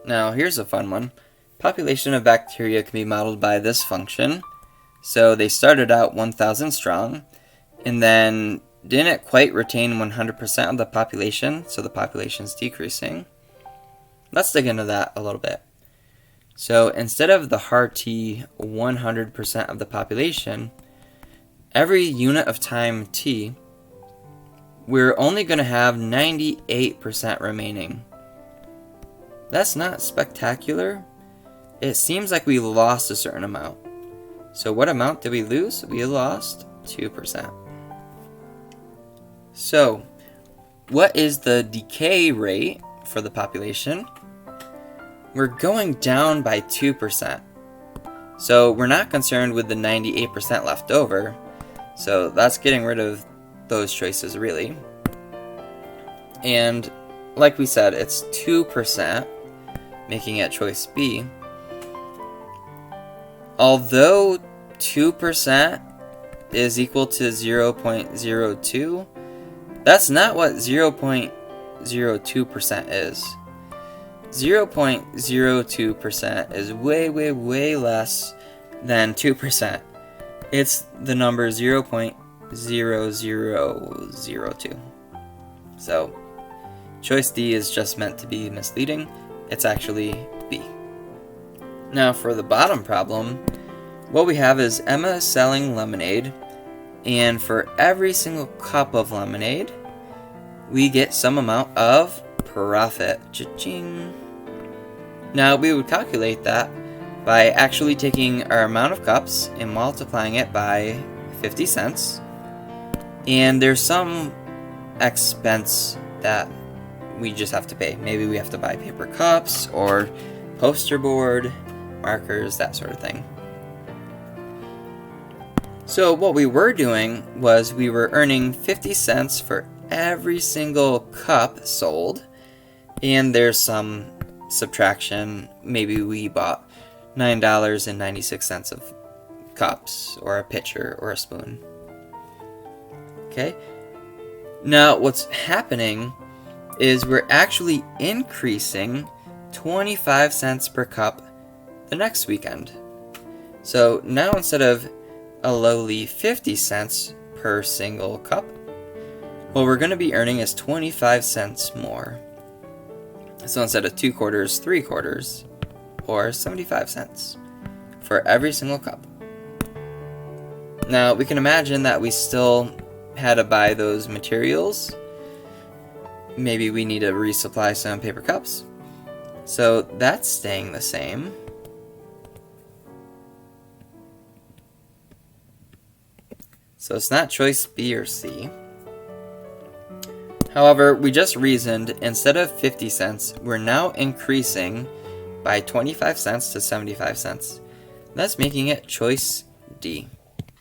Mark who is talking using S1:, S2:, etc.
S1: Now here's a fun one. Population of bacteria can be modeled by this function. So they started out 1,000 strong, and then didn't quite retain 100% of the population, so the population's decreasing. Let's dig into that a little bit. So instead of the hard t 100% of the population, every unit of time t, we're only going to have 98% remaining. That's not spectacular. It seems like we lost a certain amount. So what amount did we lose? We lost 2%. So what is the decay rate for the population? We're going down by 2%. So we're not concerned with the 98% left over. So that's getting rid of those choices really. And like we said, it's 2%, making it choice B. Although 2% is equal to 0.02, that's not what 0.02% is. 0.02% is way less than 2%. It's the number 0.0002. So choice D is just meant to be misleading. It's actually B. Now for the bottom problem, what we have is Emma selling lemonade, and for every single cup of lemonade, we get some amount of profit. Cha-ching. Now we would calculate that by actually taking our amount of cups and multiplying it by 50 cents. And there's some expense that we just have to pay. Maybe we have to buy paper cups or poster board, markers, that sort of thing. So what we were doing was we were earning 50 cents for every single cup sold, and there's some subtraction. Maybe we bought $9.96 of cups or a pitcher or a spoon. Okay, now what's happening is we're actually increasing 25 cents per cup the next weekend. So now instead of a lowly 50 cents per single cup, what we're going to be earning is 25 cents more. So instead of 2 quarters, 3 quarters, or 75 cents for every single cup. Now we can imagine that we still had to buy those materials. Maybe we need to resupply some paper cups. So that's staying the same. So it's not choice B or C. However, we just reasoned, instead of 50 cents, we're now increasing by 25 cents to 75 cents. That's making it choice D.